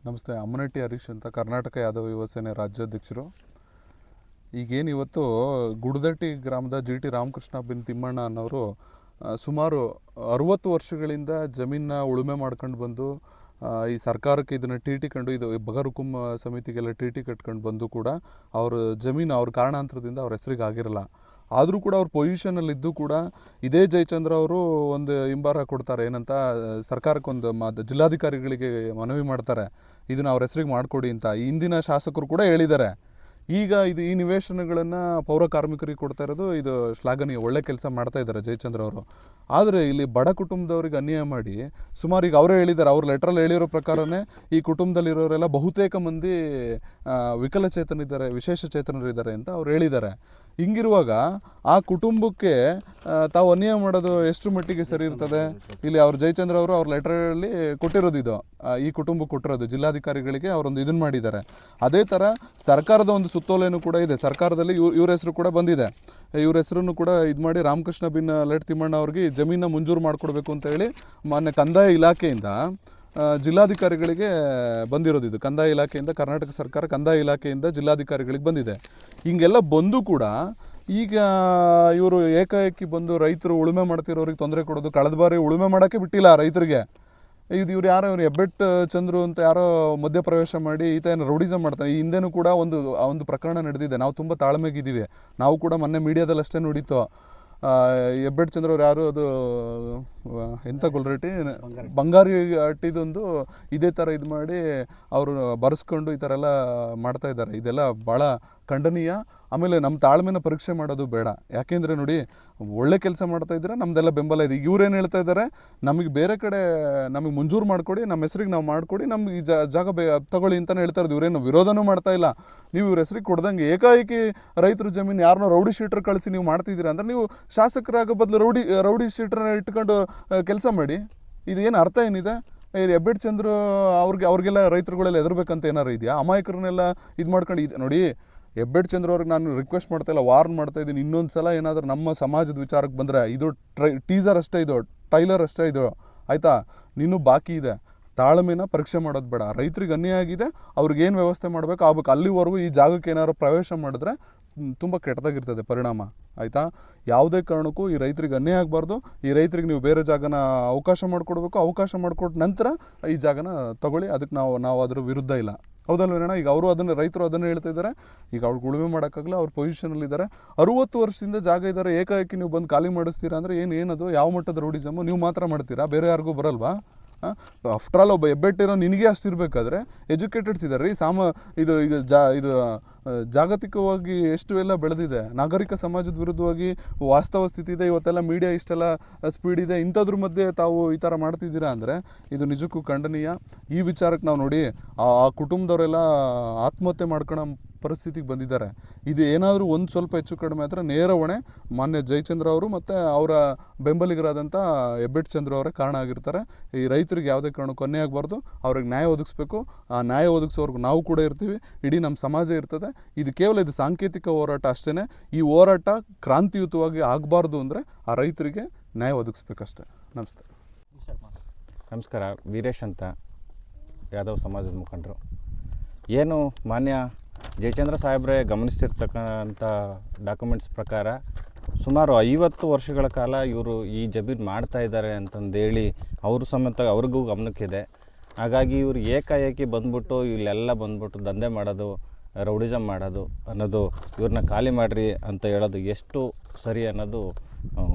ನಮಸ್ತೆ. ಅಮ್ಮನಟ್ಟಿ ಹರೀಶ್ ಅಂತ, ಕರ್ನಾಟಕ ಯಾದವ ಯುವ ಸೇನೆ ರಾಜ್ಯಾಧ್ಯಕ್ಷರು. ಈಗೇನು ಇವತ್ತು ಗುಡದಟ್ಟಿ ಗ್ರಾಮದ GT ರಾಮಕೃಷ್ಣ ಬಿನ್ ತಿಮ್ಮಣ್ಣ ಅನ್ನೋರು ಸುಮಾರು 60 ವರ್ಷಗಳಿಂದ ಜಮೀನನ್ನ ಉಳುಮೆ ಮಾಡ್ಕೊಂಡು ಬಂದು ಈ ಸರ್ಕಾರಕ್ಕೆ ಇದನ್ನು ಟಿ ಕಂಡು ಇದು ಬಗರುಕುಂ ಸಮಿತಿಗೆಲ್ಲ ಟಿ ಕಟ್ಕೊಂಡು ಬಂದು ಕೂಡ ಅವ್ರ ಜಮೀನು ಅವ್ರ ಕಾರಣಾಂತರದಿಂದ ಅವ್ರ ಹೆಸರಿಗೆ ಆಗಿರಲ್ಲ. ಆದರೂ ಕೂಡ ಅವ್ರ ಪೊಸಿಷನಲ್ಲಿದ್ದು ಕೂಡ ಇದೇ ಜಯಚಂದ್ರ ಅವರು ಒಂದು ಹಿಂಬಾರ ಕೊಡ್ತಾರೆ, ಏನಂತ ಸರ್ಕಾರಕ್ಕೊಂದು ಜಿಲ್ಲಾಧಿಕಾರಿಗಳಿಗೆ ಮನವಿ ಮಾಡ್ತಾರೆ, ಇದನ್ನು ಅವ್ರ ಹೆಸರಿಗೆ ಮಾಡಿಕೊಡಿ ಅಂತ. ಹಿಂದಿನ ಶಾಸಕರು ಕೂಡ ಹೇಳಿದ್ದಾರೆ. ಈಗ ಈ ನಿವೇಶನಗಳನ್ನು ಪೌರ ಕಾರ್ಮಿಕರಿಗೆ ಕೊಡ್ತಾ ಇರೋದು ಇದು ಶ್ಲಾಘನೀಯ, ಒಳ್ಳೆ ಕೆಲಸ ಮಾಡ್ತಾ ಇದ್ದಾರೆ ಜಯಚಂದ್ರ ಅವರು. ಆದರೆ ಇಲ್ಲಿ ಬಡ ಕುಟುಂಬದವ್ರಿಗೆ ಅನ್ಯಾಯ ಮಾಡಿ ಸುಮಾರು ಈಗ ಅವರೇ ಹೇಳಿದ್ದಾರೆ, ಅವ್ರ ಲೆಟ್ರಲ್ಲಿ ಹೇಳಿರೋ ಪ್ರಕಾರನೇ ಈ ಕುಟುಂಬದಲ್ಲಿರೋರೆಲ್ಲ ಬಹುತೇಕ ಮಂದಿ ವಿಕಲಚೇತನಿದ್ದಾರೆ, ವಿಶೇಷ ಚೇತನರಿದ್ದಾರೆ ಅಂತ ಅವ್ರು ಹೇಳಿದ್ದಾರೆ. ಹಿಂಗಿರುವಾಗ ಆ ಕುಟುಂಬಕ್ಕೆ ತಾವು ಅನ್ಯಾಯ ಮಾಡೋದು ಎಷ್ಟು ಮಟ್ಟಿಗೆ ಸರಿ ಇರ್ತದೆ? ಇಲ್ಲಿ ಅವ್ರು ಜಯಚಂದ್ರ ಅವರು ಅವ್ರ ಲೆಟರಲ್ಲಿ ಕೊಟ್ಟಿರೋದು ಇದು, ಈ ಕುಟುಂಬಕ್ಕೆ ಕೊಟ್ಟಿರೋದು ಜಿಲ್ಲಾಧಿಕಾರಿಗಳಿಗೆ ಅವರೊಂದು ಇದನ್ನು ಮಾಡಿದ್ದಾರೆ. ಅದೇ ಥರ ಸರ್ಕಾರದ ಒಂದು ಸುತ್ತೋಲೆನೂ ಕೂಡ ಇದೆ, ಸರ್ಕಾರದಲ್ಲಿ ಇವ್ರ ಹೆಸರು ಕೂಡ ಬಂದಿದೆ. ಇವ್ರ ಹೆಸರನ್ನು ಕೂಡ ಇದು ಮಾಡಿ ರಾಮಕೃಷ್ಣ ಬಿನ್ ತಿಮ್ಮಣ್ಣ ಅವ್ರಿಗೆ ಜಮೀನನ್ನ ಮಂಜೂರು ಮಾಡಿಕೊಡ್ಬೇಕು ಅಂತ ಹೇಳಿ ಮಾನ್ಯ ಕಂದಾಯ ಇಲಾಖೆಯಿಂದ ಜಿಲ್ಲಾಧಿಕಾರಿಗಳಿಗೆ ಬಂದಿರೋದು. ಇದು ಕಂದಾಯ ಇಲಾಖೆಯಿಂದ, ಕರ್ನಾಟಕ ಸರ್ಕಾರ ಕಂದಾಯ ಇಲಾಖೆಯಿಂದ ಜಿಲ್ಲಾಧಿಕಾರಿಗಳಿಗೆ ಬಂದಿದೆ. ಹಿಂಗೆಲ್ಲ ಬಂದು ಕೂಡ ಈಗ ಇವರು ಏಕಾಏಕಿ ಬಂದು ರೈತರು ಉಳುಮೆ ಮಾಡ್ತಿರೋರಿಗೆ ತೊಂದರೆ ಕೊಡೋದು, ಕಳೆದ ಬಾರಿ ಉಳುಮೆ ಮಾಡೋಕ್ಕೆ ಬಿಟ್ಟಿಲ್ಲ ರೈತರಿಗೆ. ಇವ್ರು ಯಾರೋ ಹೆಬ್ಬೆಟ್ ಚಂದ್ರು ಅಂತ ಯಾರೋ ಮಧ್ಯಪ್ರವೇಶ ಮಾಡಿ ಈತ ಏನು ರೌಡಿಸಮ್ ಮಾಡ್ತಾನೆ. ಈ ಹಿಂದೆನೂ ಕೂಡ ಒಂದು ಪ್ರಕರಣ ನಡೆದಿದೆ, ನಾವು ತುಂಬ ತಾಳ್ಮೆಗಿದ್ದೀವಿ. ನಾವು ಕೂಡ ಮೊನ್ನೆ ಮೀಡಿಯಾದಲ್ಲಿ ಅಷ್ಟೇ ನೋಡಿತ್ತು. ಹೆಬ್ಬೆಟ್ ಚಂದ್ರ ಅವ್ರು ಯಾರು, ಅದು ಎಂಥ ಗೊಲ್ರಟ್ಟಿ ಬಂಗಾರಿ ಅಟ್ಟಿದೊಂದು ಇದೇ ಥರ ಇದು ಮಾಡಿ ಅವರು ಬರೆಸ್ಕೊಂಡು ಈ ಥರ ಎಲ್ಲ ಮಾಡ್ತಾ ಇದ್ದಾರೆ. ಇದೆಲ್ಲ ಭಾಳ ಖಂಡನೀಯ. ಆಮೇಲೆ ನಮ್ಮ ತಾಳ್ಮೆನ ಪರೀಕ್ಷೆ ಮಾಡೋದು ಬೇಡ. ಯಾಕೆಂದರೆ ನೋಡಿ, ಒಳ್ಳೆ ಕೆಲಸ ಮಾಡ್ತಾ ಇದ್ದೀರಾ, ನಮ್ಮದೆಲ್ಲ ಬೆಂಬಲ ಇದೆ. ಈಗ ಇವ್ರೇನು ಹೇಳ್ತಾ ಇದ್ದಾರೆ, ನಮಗೆ ಬೇರೆ ಕಡೆ ನಮಗೆ ಮಂಜೂರು ಮಾಡಿಕೊಡಿ, ನಮ್ಮ ಹೆಸ್ರಿಗೆ ನಾವು ಮಾಡಿಕೊಡಿ, ನಮ್ಗೆ ಈ ಜಾಗ ತಗೊಳ್ಳಿ ಅಂತಲೇ ಹೇಳ್ತಾ ಇರೋದು. ಇವರೇನು ವಿರೋಧನೂ ಮಾಡ್ತಾ ಇಲ್ಲ. ನೀವು ಇವ್ರ ಹೆಸ್ರಿಗೆ ಕೊಡ್ದಂಗೆ ಏಕಾಏಕಿ ರೈತರ ಜಮೀನು ಯಾರನ್ನೋ ರೌಡಿ ಶೀಟರ್ ಕಳಿಸಿ ನೀವು ಮಾಡ್ತಿದ್ದೀರಾ ಅಂದರೆ ನೀವು ಶಾಸಕರಾಗೋ ಬದಲು ರೌಡಿ ಶೀಟರ್ನ ಇಟ್ಕೊಂಡು ಕೆಲಸ ಮಾಡಿ. ಇದು ಏನು ಅರ್ಥ ಏನಿದೆ? ಹೆಬ್ಬೆಟ್ ಚಂದ್ರು ಅವ್ರಿಗೆಲ್ಲ ರೈತರುಗಳೆಲ್ಲ ಎದುರ್ಬೇಕಂತ ಏನಾರು ಇದೆಯಾ? ಅಮಾಯಕರನ್ನೆಲ್ಲ ಇದು ಮಾಡ್ಕೊಂಡು ಇದು ನೋಡಿ, ಹೆಬ್ಬೆಟ್ ಚಂದ್ರ ಅವ್ರಿಗೆ ನಾನು ರಿಕ್ವೆಸ್ಟ್ ಮಾಡ್ತಾ ಇಲ್ಲ, ವಾರ್ನ್ ಮಾಡ್ತಾ ಇದ್ದೀನಿ. ಇನ್ನೊಂದು ಸಲ ಏನಾದರೂ ನಮ್ಮ ಸಮಾಜದ ವಿಚಾರಕ್ಕೆ ಬಂದರೆ ಇದು ಟೀಸರ್ ಅಷ್ಟೇ, ಇದು ಟೈಲರ್ ಅಷ್ಟೇ ಇದು, ಆಯಿತಾ? ನೀನು ಬಾಕಿ ಇದೆ. ತಾಳ್ಮೆನ ಪರೀಕ್ಷೆ ಮಾಡೋದು ಬೇಡ. ರೈತರಿಗೆ ಅನ್ಯಾಯ ಆಗಿದೆ, ಅವ್ರಿಗೇನು ವ್ಯವಸ್ಥೆ ಮಾಡಬೇಕು ಆಗ್ಬೇಕು. ಅಲ್ಲಿವರೆಗೂ ಈ ಜಾಗಕ್ಕೆ ಏನಾದ್ರು ಪ್ರವೇಶ ಮಾಡಿದ್ರೆ ತುಂಬ ಕೆಟ್ಟದಾಗಿರ್ತದೆ ಪರಿಣಾಮ, ಆಯಿತಾ? ಯಾವುದೇ ಕಾರಣಕ್ಕೂ ಈ ರೈತರಿಗೆ ಅನ್ಯಾಯ ಆಗಬಾರ್ದು. ಈ ರೈತರಿಗೆ ನೀವು ಬೇರೆ ಜಾಗನ ಅವಕಾಶ ಮಾಡಿಕೊಡ್ಬೇಕು. ಅವಕಾಶ ಮಾಡಿಕೊಟ್ಟ ನಂತರ ಈ ಜಾಗನ ತಗೊಳ್ಳಿ. ಅದಕ್ಕೆ ನಾವು ಅದರ ವಿರುದ್ಧ ಇಲ್ಲ, ಹೌದಲ್ವೇನಣ್ಣ? ಈಗ ರೈತರು ಅದನ್ನು ಹೇಳ್ತಾ ಇದ್ದಾರೆ. ಈಗ ಅವ್ರಿಗೆ ಉಳುಮೆ ಮಾಡೋಕ್ಕಾಗಲ್ಲ, ಅವ್ರ ಪೊಸಿಷನಲ್ಲಿದ್ದಾರೆ. 60 ವರ್ಷದಿಂದ ಜಾಗ ಇದ್ದಾರೆ, ಏಕಾಏಕಿ ನೀವು ಬಂದು ಖಾಲಿ ಮಾಡಿಸ್ತೀರಾ ಅಂದರೆ ಏನದು? ಯಾವ ಮಟ್ಟದ ರೌಡಿಸಮು? ನೀವು ಮಾತ್ರ ಮಾಡ್ತೀರಾ, ಬೇರೆ ಯಾರಿಗೂ ಬರಲ್ವಾ? ಆಫ್ಟರ್ ಆಲ್ ಒಬ್ಬ ಹೆಬ್ಬೆಟ್ಟಿರೋ ನಿನಗೆ ಅಷ್ಟಿರಬೇಕಾದ್ರೆ ಎಜುಕೇಟೆಡ್ಸ್ ಇದ್ದಾರೆ ರೀ. ಇದು ಜಾಗತಿಕವಾಗಿ ಎಷ್ಟು ಎಲ್ಲ ಬೆಳೆದಿದೆ, ನಾಗರಿಕ ಸಮಾಜದ ವಿರುದ್ಧವಾಗಿ ವಾಸ್ತವ ಸ್ಥಿತಿ ಇದೆ. ಇವತ್ತೆಲ್ಲ ಮೀಡಿಯಾ ಇಷ್ಟೆಲ್ಲ ಸ್ಪೀಡ್ ಇದೆ, ಇಂಥದ್ರ ಮಧ್ಯೆ ತಾವು ಈ ಥರ ಮಾಡ್ತಿದ್ದೀರಾ ಅಂದರೆ ಇದು ನಿಜಕ್ಕೂ ಖಂಡನೀಯ. ಈ ವಿಚಾರಕ್ಕೆ ನಾವು ನೋಡಿ, ಆ ಕುಟುಂಬದವರೆಲ್ಲ ಆತ್ಮಹತ್ಯೆ ಮಾಡ್ಕೊಳ್ಳೋ ಪರಿಸ್ಥಿತಿಗೆ ಬಂದಿದ್ದಾರೆ. ಇದು ಏನಾದರೂ ಒಂದು ಸ್ವಲ್ಪ ಹೆಚ್ಚು ಕಡಿಮೆ ಆದರೆ ನೇರ ಹೊಣೆ ಮಾನ್ಯ ಜಯಚಂದ್ರ ಅವರು ಮತ್ತು ಅವರ ಬೆಂಬಲಿಗರಾದಂಥ ಹೆಬ್ಬೆಟ್ ಚಂದ್ರ ಅವರೇ ಕಾರಣ ಆಗಿರ್ತಾರೆ. ಈ ರೈತರಿಗೆ ಯಾವುದೇ ಕಾರಣಕ್ಕೂ ಅನ್ಯಾಯ ಆಗಬಾರ್ದು, ಅವ್ರಿಗೆ ನ್ಯಾಯ ಒದಗಿಸ್ಬೇಕು. ಆ ನ್ಯಾಯ ಒದಗಿಸೋರ್ಗು ನಾವು ಕೂಡ ಇರ್ತೀವಿ, ಇಡೀ ನಮ್ಮ ಸಮಾಜ ಇರ್ತದೆ. ಇದು ಕೇವಲ ಇದು ಸಾಂಕೇತಿಕ ಹೋರಾಟ ಅಷ್ಟೇ. ಈ ಹೋರಾಟ ಕ್ರಾಂತಿಯುತವಾಗಿ ಆಗಬಾರ್ದು ಅಂದರೆ ಆ ರೈತರಿಗೆ ನ್ಯಾಯ ಒದಗಿಸ್ಬೇಕಷ್ಟೆ. ನಮಸ್ತೆ. ನಮಸ್ಕಾರ. ವೀರೇಶ್ ಅಂತ, ಯಾದವ್ ಸಮಾಜದ ಮುಖಂಡರು. ಏನು ಮಾನ್ಯ ಜಯಚಂದ್ರ ಸಾಹೇಬ್ರೆ ಗಮನಿಸ್ತಿರ್ತಕ್ಕಂಥ ಡಾಕ್ಯುಮೆಂಟ್ಸ್ ಪ್ರಕಾರ ಸುಮಾರು 50 ವರ್ಷಗಳ ಕಾಲ ಇವರು ಈ ಜಮೀನು ಮಾಡ್ತಾ ಇದ್ದಾರೆ ಅಂತಂದೇಳಿ ಅವರು ಸಮೇತ ಅವ್ರಿಗೂ ಗಮನಕ್ಕಿದೆ. ಹಾಗಾಗಿ ಇವರು ಏಕಾಏಕಿ ಬಂದ್ಬಿಟ್ಟು ಇಲ್ಲೆಲ್ಲ ಬಂದ್ಬಿಟ್ಟು ದಂಧೆ ಮಾಡೋದು, ರೌಡಿಸಮ್ ಮಾಡೋದು ಅನ್ನೋದು, ಇವ್ರನ್ನ ಖಾಲಿ ಮಾಡಿರಿ ಅಂತ ಹೇಳೋದು ಎಷ್ಟು ಸರಿ ಅನ್ನೋದು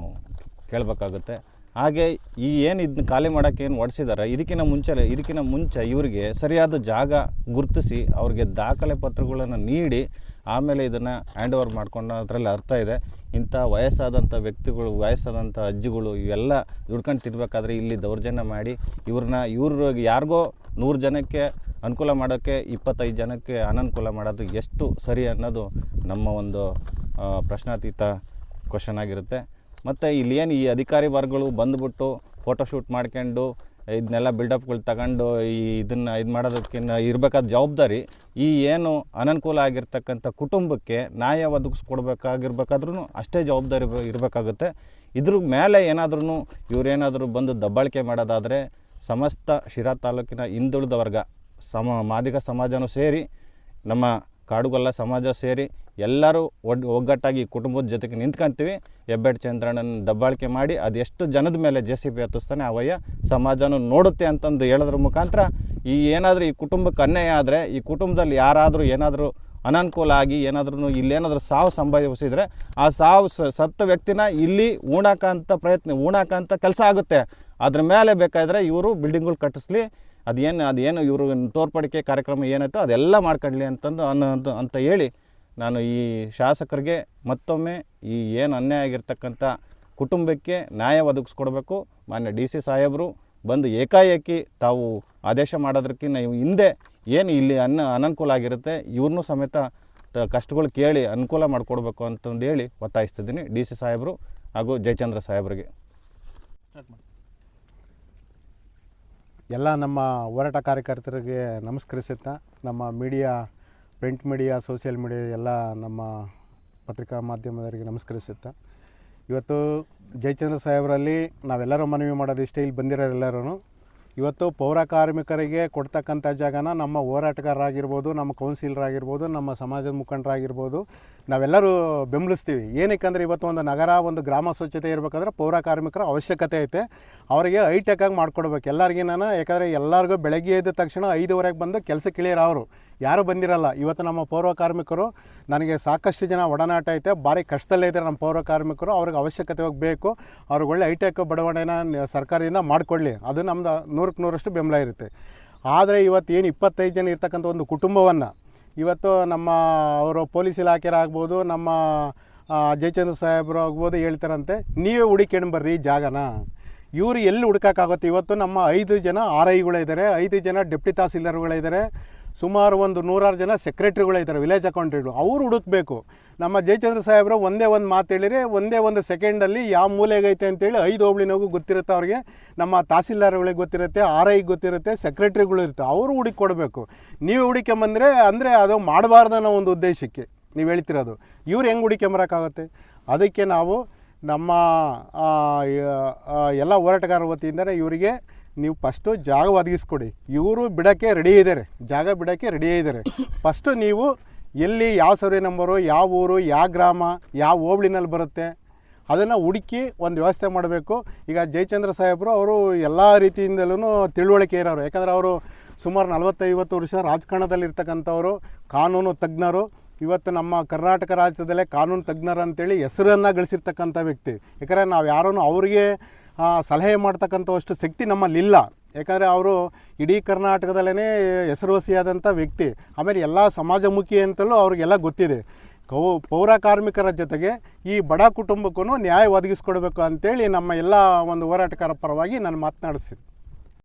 ಕೇಳಬೇಕಾಗುತ್ತೆ. ಹಾಗೆ ಈ ಏನು ಇದನ್ನ ಖಾಲಿ ಮಾಡೋಕ್ಕೆ ಏನು ಹೊಡ್ಸಿದ್ದಾರೆ, ಇದಕ್ಕಿಂತ ಮುಂಚೆ ಇವರಿಗೆ ಸರಿಯಾದ ಜಾಗ ಗುರುತಿಸಿ ಅವ್ರಿಗೆ ದಾಖಲೆ ಪತ್ರಗಳನ್ನು ನೀಡಿ ಆಮೇಲೆ ಇದನ್ನು ಹ್ಯಾಂಡ್ ಓವರ್ ಮಾಡ್ಕೊಂಡದ್ರಲ್ಲಿ ಅರ್ಥ ಇದೆ. ಇಂಥ ವಯಸ್ಸಾದಂಥ ವ್ಯಕ್ತಿಗಳು, ವಯಸ್ಸಾದಂಥ ಅಜ್ಜಿಗಳು ಇವೆಲ್ಲ ದುಡ್ಕೊಂಡು ತಿನ್ಬೇಕಾದ್ರೆ ಇಲ್ಲಿ ದೌರ್ಜನ್ಯ ಮಾಡಿ ಇವ್ರಿಗೆ ಯಾರಿಗೋ 100 ಜನಕ್ಕೆ ಅನುಕೂಲ ಮಾಡೋಕ್ಕೆ 25 ಜನಕ್ಕೆ ಅನನುಕೂಲ ಮಾಡೋದು ಎಷ್ಟು ಸರಿ ಅನ್ನೋದು ನಮ್ಮ ಒಂದು ಪ್ರಶ್ನಾತೀತ ಕ್ವಶನ್ ಆಗಿರುತ್ತೆ. ಮತ್ತು ಇಲ್ಲಿ ಏನು ಈ ಅಧಿಕಾರಿ ವರ್ಗಗಳು ಬಂದುಬಿಟ್ಟು ಫೋಟೋಶೂಟ್ ಮಾಡ್ಕೊಂಡು ಇದನ್ನೆಲ್ಲ ಬಿಲ್ಡಪ್ಗಳು ತಗೊಂಡು ಇದನ್ನು ಇದು ಮಾಡೋದಕ್ಕಿಂತ ಇರಬೇಕಾದ ಜವಾಬ್ದಾರಿ ಈ ಏನು ಅನನುಕೂಲ ಆಗಿರ್ತಕ್ಕಂಥ ಕುಟುಂಬಕ್ಕೆ ನ್ಯಾಯ ಒದಗಿಸ್ಕೊಡ್ಬೇಕಾಗಿರ್ಬೇಕಾದ್ರೂ ಅಷ್ಟೇ ಜವಾಬ್ದಾರಿ ಇರಬೇಕಾಗುತ್ತೆ. ಇದ್ರ ಮೇಲೆ ಏನಾದ್ರೂ ಇವರೇನಾದರೂ ಬಂದು ದಬ್ಬಾಳಿಕೆ ಮಾಡೋದಾದರೆ ಸಮಸ್ತ ಶಿರಾ ತಾಲೂಕಿನ ಹಿಂದುಳಿದ ವರ್ಗ ಮಾದಿಗ ಸಮಾಜನೂ ಸೇರಿ ನಮ್ಮ ಕಾಡುಗೊಲ್ಲ ಸಮಾಜ ಸೇರಿ ಎಲ್ಲರೂ ಒಗ್ಗಟ್ಟಾಗಿ ಕುಟುಂಬದ ಜೊತೆಗೆ ನಿಂತ್ಕೊಂತೀವಿ. ಹೆಬ್ಬೆಟ್ ಚಂದ್ರಣ್ಣನ ದಬ್ಬಾಳಿಕೆ ಮಾಡಿ ಅದು ಎಷ್ಟು ಜನದ ಮೇಲೆ JCB ಹತ್ತಿಸ್ತಾನೆ ಅವಯ್ಯ ಸಮಾಜನೂ ನೋಡುತ್ತೆ ಅಂತಂದು ಹೇಳೋದ್ರ ಮುಖಾಂತರ ಏನಾದರೂ ಈ ಕುಟುಂಬಕ್ಕೆ ಅನ್ಯಾಯ ಆದರೆ, ಈ ಕುಟುಂಬದಲ್ಲಿ ಯಾರಾದರೂ ಏನಾದರೂ ಅನನುಕೂಲ ಆಗಿ ಏನಾದ್ರೂ ಇಲ್ಲೇನಾದರೂ ಸಾವು ಸಂಭವಿಸಿದರೆ ಆ ಸಾವು ಸತ್ತ ವ್ಯಕ್ತಿನ ಇಲ್ಲಿ ಉಣಾಕಂತ ಕೆಲಸ ಆಗುತ್ತೆ. ಅದ್ರ ಮೇಲೆ ಬೇಕಾದರೆ ಇವರು ಬಿಲ್ಡಿಂಗ್ಗಳು ಕಟ್ಟಿಸ್ಲಿ, ಅದೇನು ಇವರು ತೋರ್ಪಡಿಕೆ ಕಾರ್ಯಕ್ರಮ ಏನಾಯ್ತೋ ಅದೆಲ್ಲ ಮಾಡ್ಕೊಳ್ಳಿ ಅಂತ ಹೇಳಿ ನಾನು ಈ ಶಾಸಕರಿಗೆ ಮತ್ತೊಮ್ಮೆ ಏನು ಅನ್ಯಾಯ ಆಗಿರ್ತಕ್ಕಂಥ ಕುಟುಂಬಕ್ಕೆ ನ್ಯಾಯ ಒದಗಿಸ್ಕೊಡ್ಬೇಕು. ಮಾನ್ಯ DC ಸಾಹೇಬರು ಬಂದು ಏಕಾಏಕಿ ತಾವು ಆದೇಶ ಮಾಡೋದಕ್ಕಿಂತ ಹಿಂದೆ ಏನು ಇಲ್ಲಿ ಅನನುಕೂಲ ಆಗಿರುತ್ತೆ ಇವ್ರನ್ನೂ ಸಮೇತ ಕಷ್ಟಗಳು ಕೇಳಿ ಅನುಕೂಲ ಮಾಡಿಕೊಡ್ಬೇಕು ಅಂತಂದು ಹೇಳಿ ಒತ್ತಾಯಿಸ್ತಿದ್ದೀನಿ DC ಸಾಹೇಬರು ಹಾಗೂ ಜಯಚಂದ್ರ ಸಾಹೇಬರಿಗೆ. ಎಲ್ಲ ನಮ್ಮ ಹೋರಾಟ ಕಾರ್ಯಕರ್ತರಿಗೆ ನಮಸ್ಕರಿಸುತ್ತಾ, ನಮ್ಮ media, print media, social media ಎಲ್ಲ ನಮ್ಮ ಪತ್ರಿಕಾ ಮಾಧ್ಯಮದವರಿಗೆ ನಮಸ್ಕರಿಸುತ್ತಾ, ಇವತ್ತು ಜಯಚಂದ್ರ ಸಾಹೇಬರಲ್ಲಿ ನಾವೆಲ್ಲರೂ ಮನವಿ ಮಾಡೋದಿಷ್ಟೇ, ಇಲ್ಲಿ ಬಂದಿರೋರೆಲ್ಲರೂ ಇವತ್ತು ಪೌರ ಕಾರ್ಮಿಕರಿಗೆ ಕೊಡ್ತಕ್ಕಂಥ ಜಾಗನ ನಮ್ಮ ಹೋರಾಟಗಾರರಾಗಿರ್ಬೋದು, ನಮ್ಮ ಕೌನ್ಸಿಲರಾಗಿರ್ಬೋದು, ನಮ್ಮ ಸಮಾಜದ ಮುಖಂಡರಾಗಿರ್ಬೋದು ನಾವೆಲ್ಲರೂ ಬೆಂಬಲಿಸ್ತೀವಿ. ಏನಕ್ಕಂದರೆ ಇವತ್ತು ಒಂದು ನಗರ, ಒಂದು ಗ್ರಾಮ ಸ್ವಚ್ಛತೆ ಇರಬೇಕಂದ್ರೆ ಪೌರ ಕಾರ್ಮಿಕರ ಅವಶ್ಯಕತೆ ಐತೆ. ಅವರಿಗೆ ಹೈಟೆಕ್ಕಾಗಿ ಮಾಡಿಕೊಡ್ಬೇಕು ಎಲ್ಲರಿಗೂ. ಯಾಕಂದರೆ ಎಲ್ಲರಿಗೂ ಬೆಳಗ್ಗೆ ಎದ್ದ ತಕ್ಷಣ 5:15ಕ್ಕೆ ಬಂದು ಕೆಲಸಕ್ಕೆ ಇಳಿಯೋರು ಯಾರೂ ಬಂದಿರಲ್ಲ. ಇವತ್ತು ನಮ್ಮ ಪೌರ ಕಾರ್ಮಿಕರು, ನನಗೆ ಸಾಕಷ್ಟು ಜನ ಒಡನಾಟ ಐತೆ, ಭಾರಿ ಕಷ್ಟದಲ್ಲೇ ಇದ್ದಾರೆ ನಮ್ಮ ಪೌರ ಕಾರ್ಮಿಕರು. ಅವ್ರಿಗೆ ಅವಶ್ಯಕತೆ ಬೇಕು, ಅವ್ರಿಗೆ ಒಳ್ಳೆ ಹೈಟೆಕ್ ಬಡಾವಣೆನ ಸರ್ಕಾರದಿಂದ ಮಾಡಿಕೊಡ್ಲಿ, ಅದು ನಮ್ಮದು 100ಕ್ಕೆ 100ರಷ್ಟು ಬೆಂಬಲ ಇರುತ್ತೆ. ಆದರೆ ಇವತ್ತು ಏನು 25 ಜನ ಇರ್ತಕ್ಕಂಥ ಒಂದು ಕುಟುಂಬವನ್ನು ಇವತ್ತು ನಮ್ಮ ಅವರು ಪೊಲೀಸ್ ಇಲಾಖೆಯರಾಗ್ಬೋದು, ನಮ್ಮ ಜಯಚಂದ್ರ ಸಾಹೇಬರು ಆಗ್ಬೋದು ಹೇಳ್ತಾರಂತೆ, ನೀವೇ ಹುಡುಕೊಂಡು ಬರ್ರಿ ಜಾಗನ. ಇವರು ಎಲ್ಲಿ ಹುಡುಕೋಕ್ಕಾಗುತ್ತೆ? ಇವತ್ತು ನಮ್ಮ 5 ಜನ RIಗಳಿದ್ದಾರೆ, 5 ಜನ ಡೆಪ್ಟಿ ತಹಸೀಲ್ದಾರ್ಗಳಿದ್ದಾರೆ, ಸುಮಾರು ಒಂದು 100 ಜನ ಸೆಕ್ರೆಟ್ರಿಗಳಿದ್ದಾರೆ, ವಿಲೇಜ್ ಅಕೌಂಟೆಂಟ್ಗಳು. ಅವರು ಹುಡುಕಬೇಕು. ನಮ್ಮ ಜಯಚಂದ್ರ ಸಾಹೇಬರು ಒಂದೇ ಒಂದು ಮಾತು ಹೇಳಿರಿ, ಒಂದೇ ಒಂದು ಸೆಕೆಂಡಲ್ಲಿ ಯಾವ ಮೂಲೆಗೈತೆ ಅಂತೇಳಿ 5 ಹೋಬಳಿನಗೂ ಗೊತ್ತಿರುತ್ತೆ ಅವ್ರಿಗೆ, ನಮ್ಮ ತಹಸೀಲ್ದಾರ್ಗಳಿಗೆ ಗೊತ್ತಿರುತ್ತೆ, RIಗೆ ಗೊತ್ತಿರುತ್ತೆ, ಸೆಕ್ರೆಟ್ರಿಗಳು ಇರುತ್ತೆ, ಅವರು ಹುಡುಕಿ ಕೊಡಬೇಕು. ನೀವು ಹುಡುಕೊಂಬಂದರೆ ಅಂದರೆ ಅದು ಮಾಡಬಾರ್ದು ಅನ್ನೋ ಒಂದು ಉದ್ದೇಶಕ್ಕೆ ನೀವು ಹೇಳ್ತಿರೋದು. ಇವ್ರು ಹೆಂಗೆ ಹುಡುಕೊಂಬರೋಕ್ಕಾಗುತ್ತೆ? ಅದಕ್ಕೆ ನಾವು ನಮ್ಮ ಎಲ್ಲ ಹೋರಾಟಗಾರರ ವತಿಯಿಂದಲೇ ಇವರಿಗೆ ನೀವು ಫಸ್ಟು ಜಾಗ ಒದಗಿಸ್ಕೊಡಿ. ಇವರು ಬಿಡೋಕ್ಕೆ ರೆಡಿ ಇದ್ದಾರೆ, ಜಾಗ ಬಿಡೋಕ್ಕೆ ರೆಡಿ ಇದ್ದಾರೆ. ಫಸ್ಟು ನೀವು ಎಲ್ಲಿ ಯಾವ ಸರ್ವೆ ನಂಬರು, ಯಾವ ಊರು, ಯಾವ ಗ್ರಾಮ, ಯಾವ ಹೋಬಳಿನಲ್ಲಿ ಬರುತ್ತೆ ಅದನ್ನು ಹುಡುಕಿ ಒಂದು ವ್ಯವಸ್ಥೆ ಮಾಡಬೇಕು. ಈಗ ಜಯಚಂದ್ರ ಸಾಹೇಬರು ಅವರು ಎಲ್ಲ ರೀತಿಯಿಂದಲೂ ತಿಳುವಳಿಕೆ ಇರೋರು. ಯಾಕಂದರೆ ಅವರು ಸುಮಾರು 40-50 ವರ್ಷ ರಾಜಕಾರಣದಲ್ಲಿರ್ತಕ್ಕಂಥವರು, ಕಾನೂನು ತಜ್ಞರು. ಇವತ್ತು ನಮ್ಮ ಕರ್ನಾಟಕ ರಾಜ್ಯದಲ್ಲೇ ಕಾನೂನು ತಜ್ಞರು ಅಂತೇಳಿ ಹೆಸರನ್ನು ಗಳಿಸಿರ್ತಕ್ಕಂಥ ವ್ಯಕ್ತಿ. ಯಾಕಂದರೆ ನಾವು ಯಾರೂ ಅವರಿಗೆ ಸಲಹೆ ಮಾಡ್ತಕ್ಕಂಥವಷ್ಟು ಶಕ್ತಿ ನಮ್ಮಲ್ಲಿಲ್ಲ. ಯಾಕಂದರೆ ಅವರು ಇಡೀ ಕರ್ನಾಟಕದಲ್ಲೇ ಹೆಸರುವಾಸಿಯಾದಂಥ ವ್ಯಕ್ತಿ. ಆಮೇಲೆ ಎಲ್ಲ ಸಮಾಜಮುಖಿ ಅಂತಲೂ ಅವ್ರಿಗೆಲ್ಲ ಗೊತ್ತಿದೆ. ಪೌರ ಕಾರ್ಮಿಕರ ಜೊತೆಗೆ ಈ ಬಡ ಕುಟುಂಬಕ್ಕೂ ನ್ಯಾಯ ಒದಗಿಸ್ಕೊಡ್ಬೇಕು ಅಂತೇಳಿ ನಮ್ಮ ಎಲ್ಲ ಒಂದು ಹೋರಾಟಗಾರ ಪರವಾಗಿ ನಾನು ಮಾತನಾಡಿಸ್ತೀನಿ.